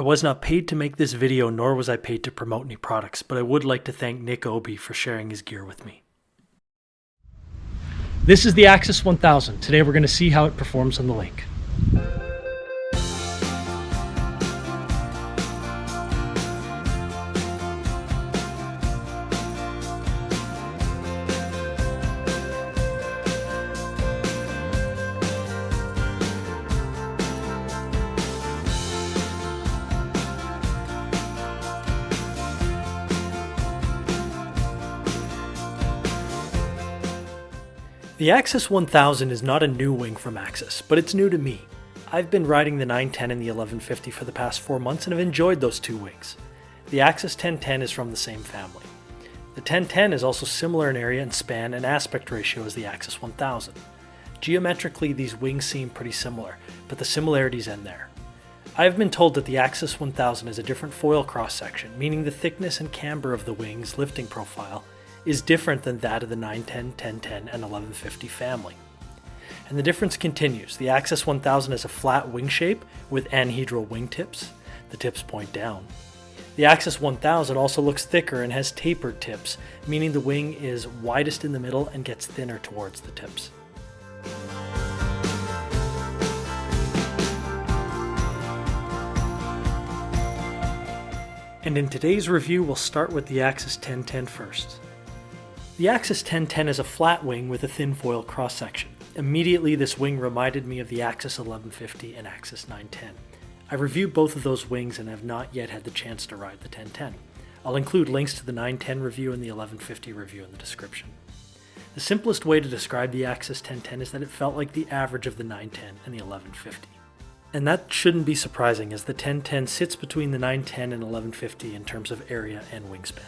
I was not paid to make this video, nor was I paid to promote any products, but I would like to thank Nick Obi for sharing his gear with me. This is the Axis 1000. Today we're going to see how it performs on the lake. The Axis 1000 is not a new wing from Axis, but it's new to me. I've been riding the 910 and the 1150 for the past 4 months and have enjoyed those two wings. The Axis 1010 is from the same family. The 1010 is also similar in area and span and aspect ratio as the Axis 1000. Geometrically, these wings seem pretty similar, but the similarities end there. I've been told that the Axis 1000 is a different foil cross-section, meaning the thickness and camber of the wing's lifting profile is different than that of the 910, 1010, and 1150 family. And the difference continues. The Axis 1000 has a flat wing shape with anhedral wingtips. The tips point down. The Axis 1000 also looks thicker and has tapered tips, meaning the wing is widest in the middle and gets thinner towards the tips. And in today's review, we'll start with the Axis 1010 first. The Axis 1010 is a flat wing with a thin foil cross-section. Immediately, this wing reminded me of the Axis 1150 and Axis 910. I reviewed both of those wings and have not yet had the chance to ride the 1010. I'll include links to the 910 review and the 1150 review in the description. The simplest way to describe the Axis 1010 is that it felt like the average of the 910 and the 1150. And that shouldn't be surprising, as the 1010 sits between the 910 and 1150 in terms of area and wingspan.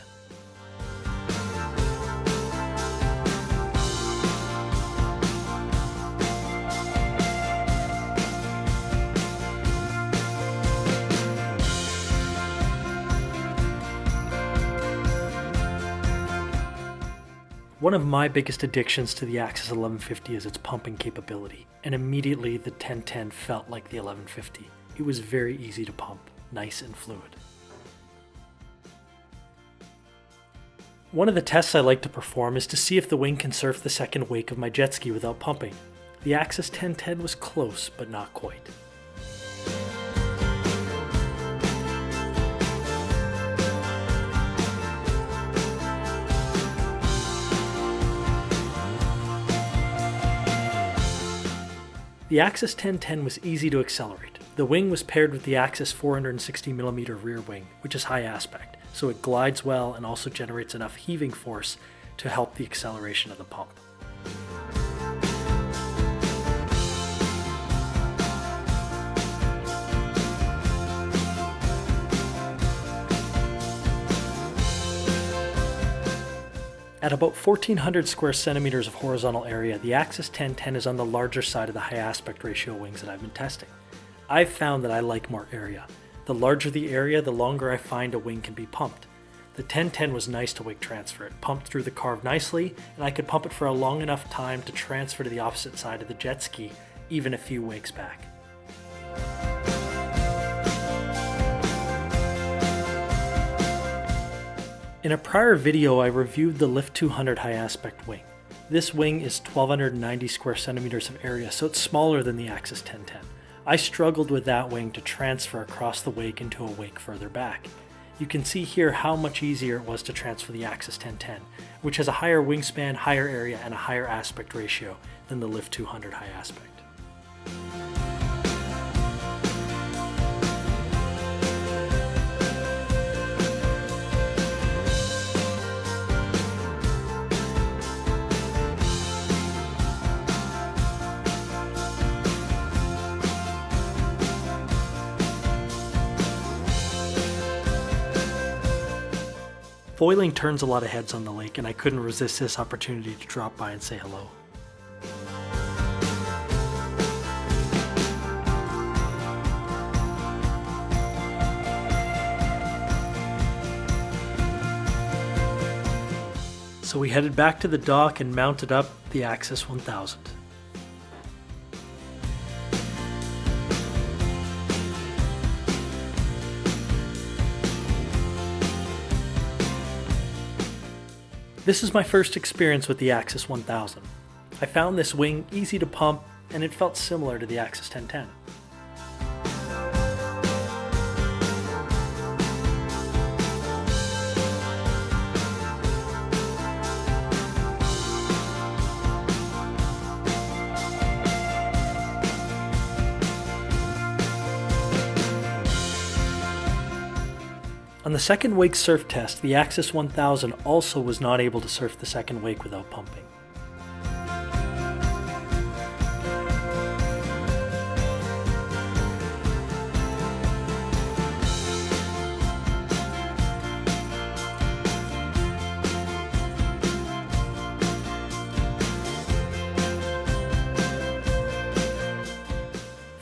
One of my biggest addictions to the Axis 1150 is its pumping capability, and immediately the 1010 felt like the 1150. It was very easy to pump, nice and fluid. One of the tests I like to perform is to see if the wing can surf the second wake of my jet ski without pumping. The Axis 1010 was close, but not quite. The Axis 1010 was easy to accelerate. The wing was paired with the Axis 460mm rear wing, which is high aspect, so it glides well and also generates enough heaving force to help the acceleration of the pump. At about 1,400 square centimeters of horizontal area, the Axis 1010 is on the larger side of the high aspect ratio wings that I've been testing. I've found that I like more area. The larger the area, the longer I find a wing can be pumped. The 1010 was nice to wake transfer. It pumped through the carve nicely, and I could pump it for a long enough time to transfer to the opposite side of the jet ski, even a few wakes back. In a prior video, I reviewed the Lift 200 high aspect wing. This wing is 1,290 square centimeters of area, so it's smaller than the Axis 1010. I struggled with that wing to transfer across the wake into a wake further back. You can see here how much easier it was to transfer the Axis 1010, which has a higher wingspan, higher area, and a higher aspect ratio than the Lift 200 high aspect. Foiling turns a lot of heads on the lake, and I couldn't resist this opportunity to drop by and say hello. So we headed back to the dock and mounted up the Axis 1000. This is my first experience with the Axis 1000. I found this wing easy to pump and it felt similar to the Axis 1010. On the second wake surf test, the Axis 1000 also was not able to surf the second wake without pumping.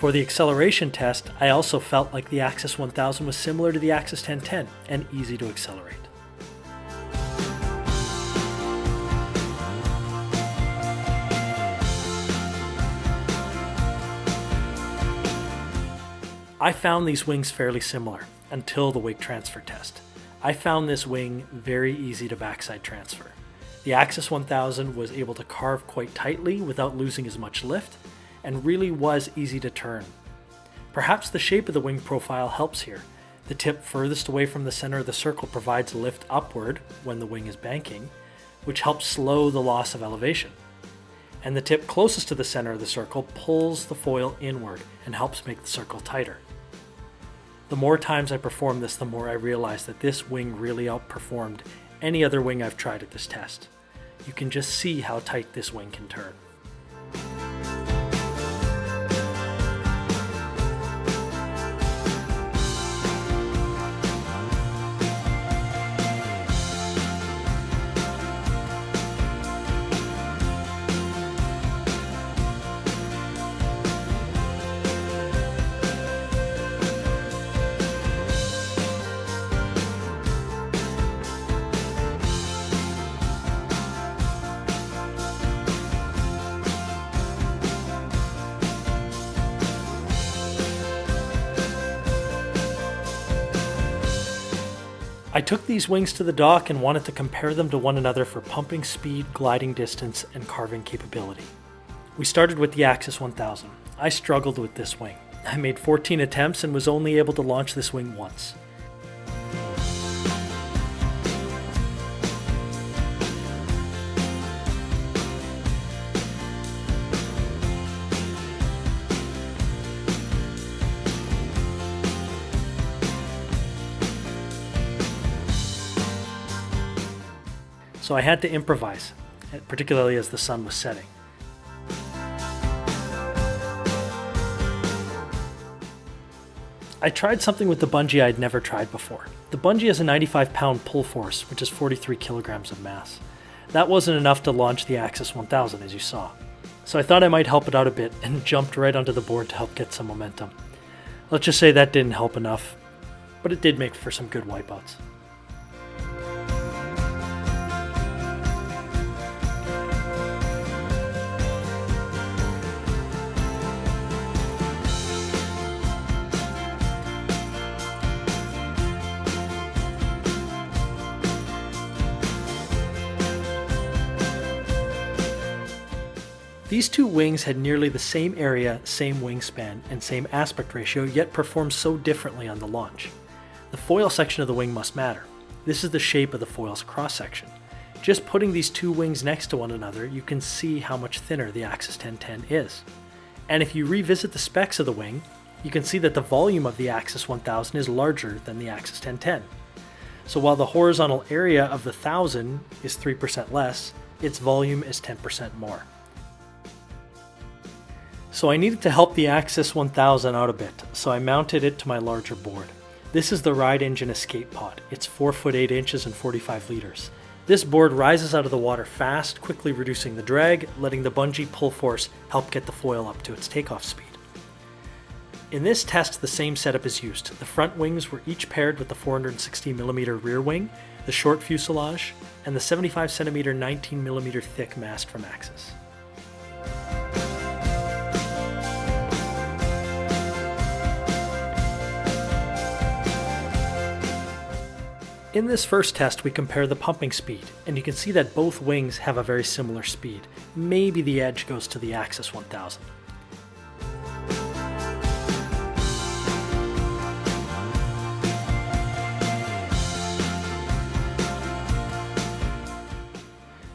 For the acceleration test, I also felt like the Axis 1000 was similar to the Axis 1010 and easy to accelerate. I found these wings fairly similar until the wake transfer test. I found this wing very easy to backside transfer. The Axis 1000 was able to carve quite tightly without losing as much lift, and really was easy to turn. Perhaps the shape of the wing profile helps here. The tip furthest away from the center of the circle provides lift upward when the wing is banking, which helps slow the loss of elevation. And the tip closest to the center of the circle pulls the foil inward and helps make the circle tighter. The more times I performed this, the more I realized that this wing really outperformed any other wing I've tried at this test. You can just see how tight this wing can turn. I took these wings to the dock and wanted to compare them to one another for pumping speed, gliding distance, and carving capability. We started with the Axis 1000. I struggled with this wing. I made 14 attempts and was only able to launch this wing once. So I had to improvise, particularly as the sun was setting. I tried something with the bungee I'd never tried before. The bungee has a 95-pound pull force, which is 43 kilograms of mass. That wasn't enough to launch the Axis 1000, as you saw. So I thought I might help it out a bit and jumped right onto the board to help get some momentum. Let's just say that didn't help enough, but it did make for some good wipeouts. These two wings had nearly the same area, same wingspan, and same aspect ratio, yet performed so differently on the launch. The foil section of the wing must matter. This is the shape of the foil's cross-section. Just putting these two wings next to one another, you can see how much thinner the Axis 1010 is. And if you revisit the specs of the wing, you can see that the volume of the Axis 1000 is larger than the Axis 1010. So while the horizontal area of the 1000 is 3% less, its volume is 10% more. So I needed to help the Axis 1000 out a bit, so I mounted it to my larger board. This is the Ride Engine Escape Pod. It's 4 foot 8 inches and 45 liters. This board rises out of the water fast, quickly reducing the drag, letting the bungee pull force help get the foil up to its takeoff speed. In this test, the same setup is used. The front wings were each paired with the 460mm rear wing, the short fuselage, and the 75cm 19mm thick mast from Axis. In this first test, we compare the pumping speed, and you can see that both wings have a very similar speed. Maybe the edge goes to the Axis 1000.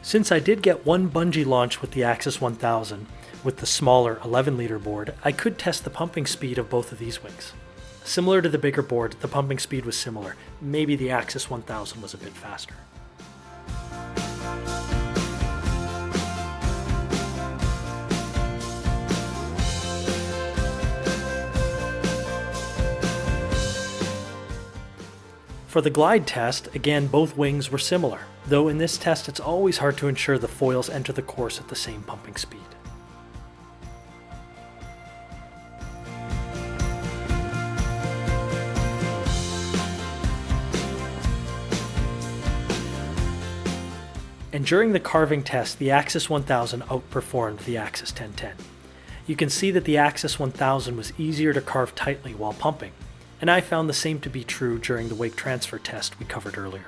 Since I did get one bungee launch with the Axis 1000, with the smaller 11-liter board, I could test the pumping speed of both of these wings. Similar to the bigger board, the pumping speed was similar. Maybe the Axis 1000 was a bit faster. For the glide test, again both wings were similar, though in this test it's always hard to ensure the foils enter the course at the same pumping speed. And during the carving test, the Axis 1000 outperformed the Axis 1010. You can see that the Axis 1000 was easier to carve tightly while pumping, and I found the same to be true during the wake transfer test we covered earlier.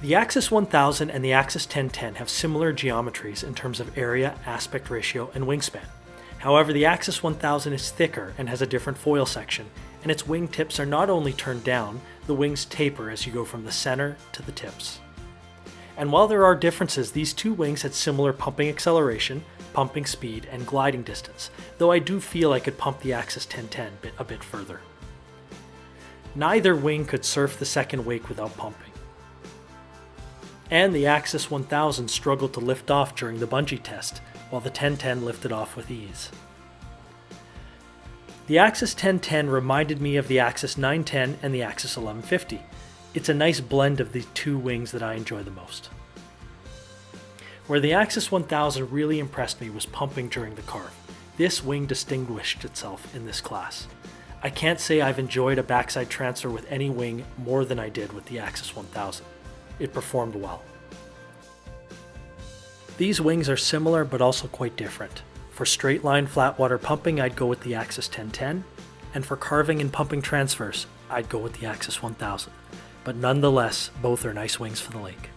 The Axis 1000 and the Axis 1010 have similar geometries in terms of area, aspect ratio, and wingspan. However, the Axis 1000 is thicker and has a different foil section, and its wing tips are not only turned down, the wings taper as you go from the center to the tips. And while there are differences, these two wings had similar pumping acceleration, pumping speed, and gliding distance, though I do feel I could pump the Axis 1010 a bit further. Neither wing could surf the second wake without pumping. And the Axis 1000 struggled to lift off during the bungee test, while the 1010 lifted off with ease. The Axis 1010 reminded me of the Axis 910 and the Axis 1150. It's a nice blend of the two wings that I enjoy the most. Where the Axis 1000 really impressed me was pumping during the carve. This wing distinguished itself in this class. I can't say I've enjoyed a backside transfer with any wing more than I did with the Axis 1000. It performed well. These wings are similar but also quite different. For straight line flat water pumping, I'd go with the Axis 1010, and for carving and pumping transfers, I'd go with the Axis 1000. But nonetheless, both are nice wings for the lake.